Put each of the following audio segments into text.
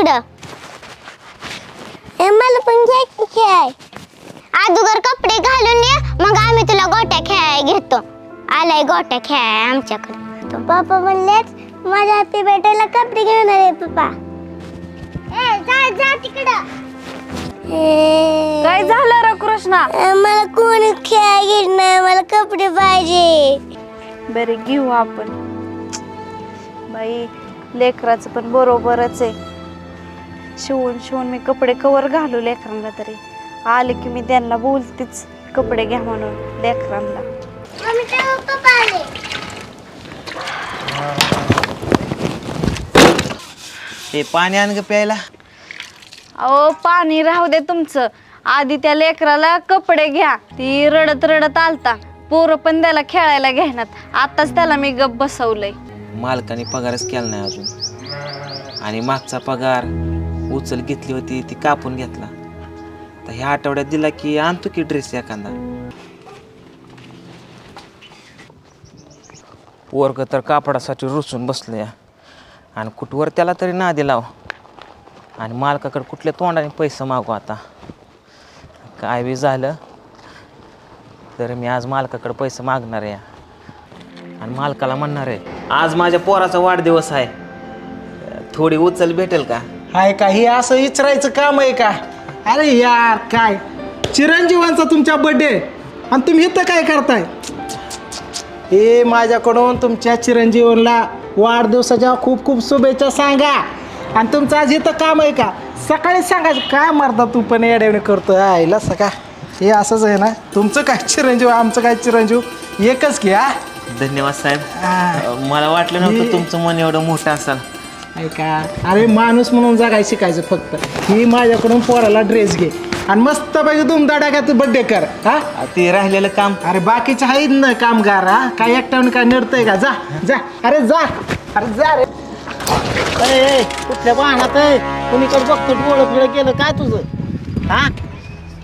तिकडं. मला पण घ्यायची खेळ. अगोदर कपडे घालून ये, मग आम्ही तुला गोट्या खेळायला घेतो. आलाय गोट्या खेळाय आमच्याकडे. पप्पा म्हणलेच माझ्या हॅपी बर्थडेला कपडे घेणार आहे पप्पा. जा तिकडं. काय झालं रे कृष्णा? मला कोणी खेळ घेत नाही, मला कपडे पाहिजे. बरे घेऊ आपण. बाई लेकराचं पण बरोबरच आहे. शिवून मी कपडे कवर घालू लेकरांना. तरी आले की मी त्यांना बोलतेच कपडे घ्या म्हणून लेकरांना. ते पाणी आण ग प्यायला. अहो पाणी राहू दे तुमचं. आधी त्या लेकराला कपडे घ्या. ती रडत रडत आलता. पोरं पण त्याला खेळायला घेणार. आताच त्याला मी गप्प बसवलंय. मालकाने पगारच केला नाही अजून. आणि मागचा पगार उचल घेतली होती ती कापून घेतला. तर ह्या आठवड्यात दिला की आणतो की ड्रेस एखादा. पोरग तर कापडासाठी रुसून बसले. आणि कुठवर त्याला तरी नादी लाव. आणि मालकाकडे कुठल्या तोंडाने पैसे मागू आता. काय बी झालं तर मी आज मालकाकडे पैसे मागणार आहे. आणि मालकाला म्हणणार आहे आज माझ्या पोराचा वाढदिवस आहे, थोडी उचल भेटेल का. हाय का हे असं विचारायचं काम आहे का? अरे यार काय चिरंजीवांचा तुमच्या बर्थडे आणि तुम्ही इथं काय करताय? हे माझ्याकडून तुमच्या चिरंजीवांना वाढदिवसाच्या खूप खूप शुभेच्छा सांगा. आणि तुमचं आज इथं काम आहे का? सकाळी सांगायचं काय मारता तू पण येड्याने करतो आईला सका. हे असंच आहे ना तुमचं काय चिरंजीव आमचं काय चिरंजीव एकच की. हा धन्यवाद साहेब. मला वाटलं नव्हतं तुमचं मन एवढं मोठं असेल. ऐका अरे माणूस म्हणून जगायला शिकायचं फक्त. ही माझ्याकडून पोराला ड्रेस घे आणि मस्त पैकी धुमधडाक्यात बर्थडे कर. हा ते राहिलेलं काम. अरे बाकीचे आहेत ना कामगार. हा काय एकट्याने काय नडतंय का? जा जा अरे जा. अरे जा रे. अरे कुठल्या वाहनात आहे कुणीकडे बघतो डोळं फिळं केलं काय तुझं? हा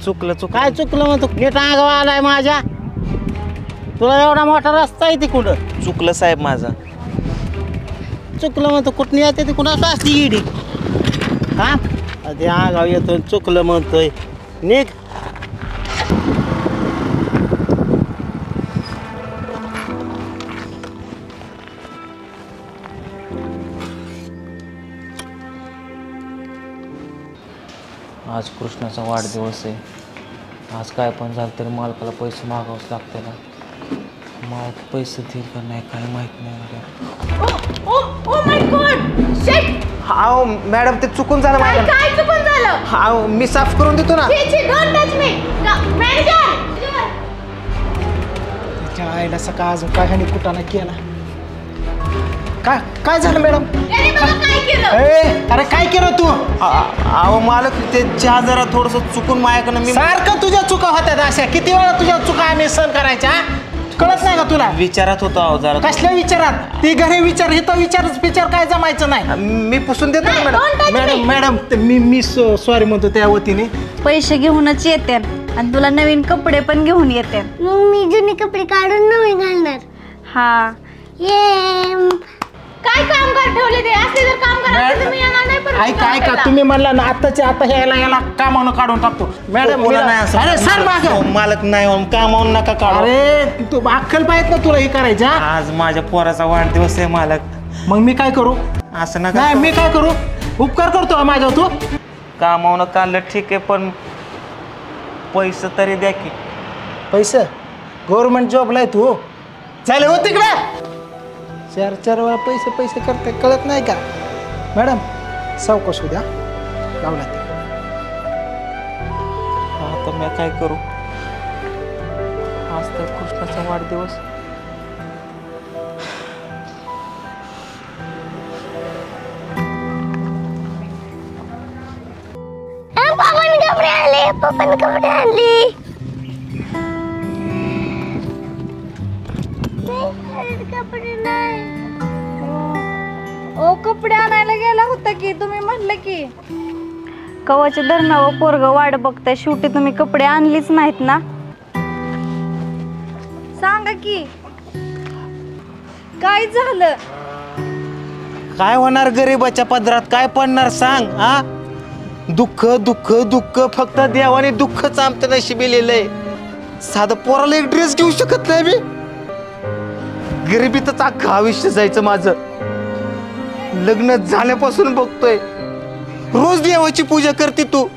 चुकलं काय चुकलं म्हणतो? नीट आगावा आलाय माझ्या. तुला एवढा मोठा रस्ता आहे तिकडं. चुकलं साहेब माझं. चुकलं म्हणतो कुठं येते ती कुणाचं असते इडी. हा ते आगाव येतो चुकलं म्हणतोय. निघ. आज कृष्णाचा वाढदिवस आहे. आज काय पण झालं तरी मालकाला पैसे मागावंच लागते ना. मालक पैसे देईल का नाही काही माहित नाही. हा मॅडम ते चुकून झालं माझं. काय चुकून झालं? हा मी साफ करून देतो ना. त्याच्या आईला सकाळ अजून काय ह्याने कुठाना केला. काय काय झालं मॅडम? अरे काय केलं तू? अहो मालक ते चहा जरा थोडस चुकून माझ्याकडनं मी सारखं तुझ्या चुका होत्यात अशा. किती वेळा तुझ्या चुका आम्ही सहन करायच्या? कळत नाही का तुला? विचारात होतो अहो जरा. कसल्या विचारात? ती घरी विचार इथं विचार काय जमायचं नाही. मी पुसून देतो ना मॅडम. मॅडम मॅडम मी सॉरी म्हणतो त्या वतीने. पैसे घेऊनच येते आणि तुला नवीन कपडे पण घेऊन येते. मग मी जुने कपडे काढून नवीन घालणार. हा ये काय काम कर ठेवले ते असले जर काम करायचं तुम्ही येणार नाही. पण ऐका ऐका तुम्ही म्हणला ना आत्ताच्या आता याला कामावून काढून टाकतो. मॅडम अरे सर मागं. मालक नाही कामावून नका काढू. अरे तू अक्कल पाहिजे ना तुला हे करायचं. आज माझ्या पोराचा वाढदिवस आहे मालक. मग मी काय करू? असं नका. नाही मी काय करू? उपकार करतो माझ्यावर तू. कामावून काढलं ठीक आहे पण पैसे तरी द्या की. पैसे गव्हर्नमेंट जॉबला आहे तू. चालेल हो तिकडे. चार वेळा पैसे करते कळत नाही का? मॅडम सावकाश उद्या लावला ते. आता मी काय करू? आज तर कृष्णाचा वाढदिवस. पप्पाने कपडे आणले. पप्पाने कपडे आणले. कपडे नाही. ओ कपडे आणायला गेला होता की तुम्ही म्हणले की. कवाच्या धरणावर पोरग वाट बघताय. शेवटी तुम्ही कपडे आणलीच नाहीत ना. सांगा की काय झालं? काय होणार गरीबाच्या पदरात काय पडणार सांग हा? दुःख दुःख दुःख, फक्त देवाने दुःखच आमचं नशिबी लिहिलंय. साधं पोराला एक ड्रेस घेऊ शकत नाही मी. गरिबीतच अख्खं आयुष्य जायचं माझं. लग्न झाल्यापासून बघतोय रोज देवाची पूजा करते तू.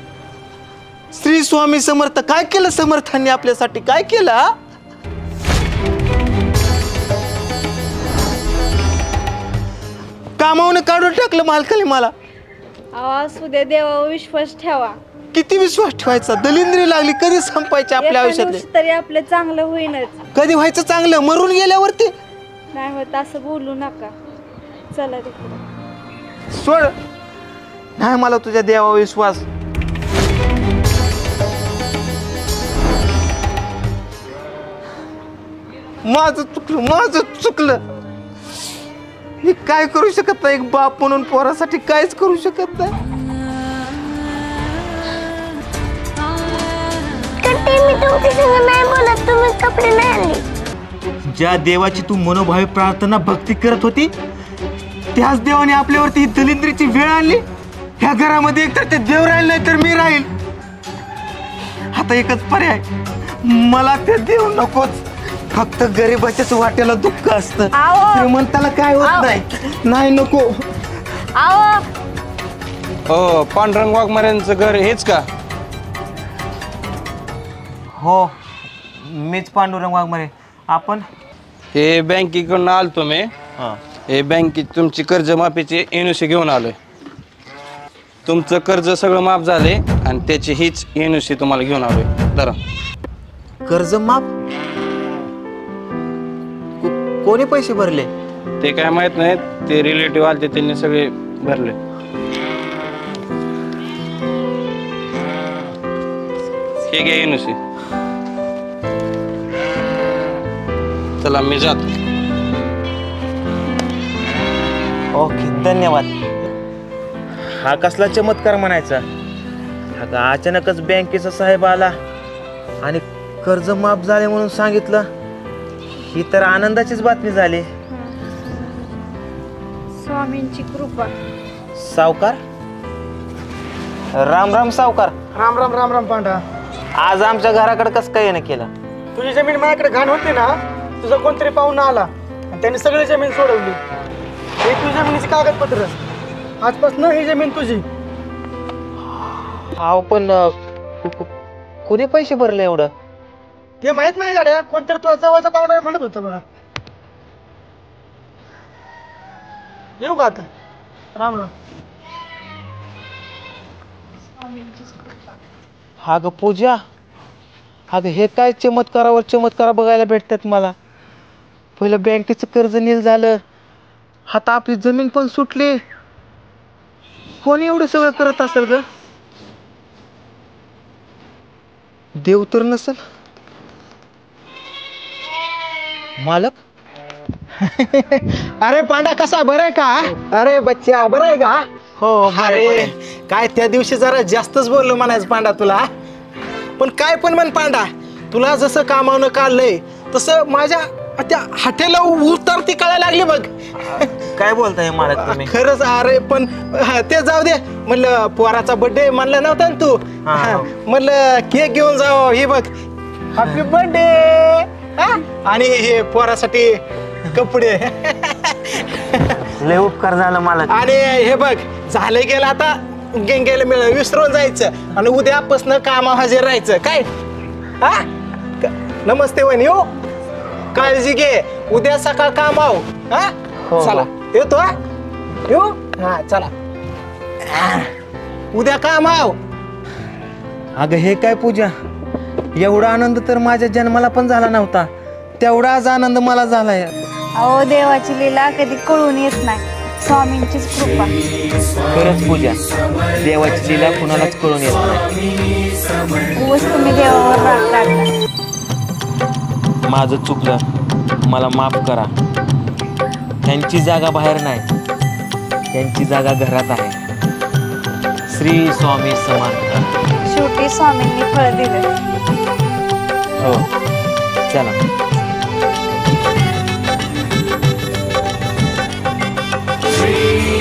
श्री स्वामी समर्थ काय केलं समर्थांनी आपल्यासाठी, काय केलं हा? कामावून काढून टाकलं मालकाने मला. असू दे, देवावर विश्वास ठेवा. किती विश्वास ठेवायचा, दलिंद्री लागली कधी संपायची आपल्या एका आयुष्यातले. दिवशी तरी आपलं चांगलं होईनच. कधी व्हायचं चांगलं, मरून गेल्यावरती नाही होत असं बोलू नका. चला तिकडे. सोड. नाही मला तुझ्या देवावर विश्वास. माझं चुकलं. मी काय करू शकत नाही, एक बाप म्हणून पोरासाठी काहीच करू शकत नाही. मी तुमच्या संग नाही बोलत, तुम्ही कपडे नाही आणले. ज्या देवाची तू मनोभावी प्रार्थना भक्ती करत होती, त्याच देवाने आपल्यावरती ही दलिंद्रीची वेळ आणली. ह्या घरामध्ये एकतर ते देव राहील नाही तर मी राहील. आता एकच पर्याय, मला ते देव नकोच. फक्त गरीबाच्याच वाट्याला दुःख असतं, श्रीमंताला काय होत नाही. नाही नको. हो, पांडुरंग वाघमाऱ्यांचं घर हेच का? हो, मीच पांडुरंग वाघमारे. आपण? हे बँकेकडून आलतो मी. हे बँकेत तुमची कर्जमाफीची एनओसी घेऊन आलोय. तुमचं कर्ज सगळं माफ झाले आणि त्याची हीच एनओसी तुम्हाला घेऊन आलोय. जरा कर्ज माफ? कोणी पैसे भरले? ते काय माहित नाही, ते रिलेटिव्ह आले त्यांनी सगळे भरले. हे घ्या एनओसी. चला मी जातो. ओके, धन्यवाद. हा कसला चमत्कार म्हणायचा. अगं अचानकच बँकेचा साहेब आला आणि कर्ज माफ झाले म्हणून सांगितलं. ही तर आनंदाचीच बातमी झाली. स्वामींची कृपा. सावकार, राम राम सावकार. राम राम राम राम पांडा. आज आमच्या घराकडे कसं काय येणं केलं? तुझी जमीन माझ्याकडे घाण होती ना, तुझा कोणतरी पाहुणा आला आणि त्यांनी सगळी जमीन सोडवली. हे तुझ्या जमिनीचे कागदपत्र, आजपासून ही जमीन तुझी. हा पण कोणी पैसे भरले एवढं? ते माहित नाही गाड्या, कोणतरी तुझा जवळचा पाहुणा म्हणत होता बघा. येऊ का आता? राम राम. हा ग पूजा, अगं हे काय चमत्कारावर चमत्कार बघायला भेटतात मला. पहिलं बँकेचं कर्ज नील झालं, आता आपली जमीन पण सुटली. कोणी एवढं सगळं करत असेल ग? देव तर नसेल? मालक? अरे पांडा कसा, बरं आहे का? अरे बच्चा बरं आहे का? हो. अरे काय त्या दिवशी जरा जास्तच बोललो म्हणायचं पांडा तुला. पण काय पण म्हण पांडा, तुला जसं कामावनं काढलंय तसं माझ्या त्या हॉटेलला उतरती कळायला लागली बघ. काय बोलताय मालक तुम्ही? खरंच. अरे पण ते जाऊ दे, म्हणलं पोराचा बर्थडे म्हणलं नव्हता ना तू, म्हणलं केक घेऊन जाऊ. हे बघ, हॅपी बर्थडे. आणि हे पोरासाठी कपडे. लय उपकार झालं मालक. आणि हे बघ, झालं गेलं आता, गेलं मिळलं विसरून जायचं आणि उद्यापासून कामा हजर राहायचं. काय? हा, नमस्ते वहिनी. हो, काळजी घे, उद्या सकाळ काम आव. हा, चला येतो. हा, येऊ. हा, चला, उद्या काम आव. अगं हे काय पूजा, एवढा आनंद तर माझ्या जन्माला पण झाला नव्हता, तेवढाच आनंद मला झालाय. अहो, देवाची लीला कधी कळून येत नाही. स्वामींचीच कृपा. खरंच पूजा, देवाची लीला कुणालाच कळून येत नाही. उगाच तुम्ही देवावर राग काढता. माझं चुकलं, मला माफ करा. त्यांची जागा बाहेर नाही, त्यांची जागा घरात आहे. श्री स्वामी समर्थ. शेवटी स्वामींनी फळ दिलं. हो, चला. Free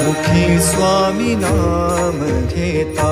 मुखी स्वामी नाम घेता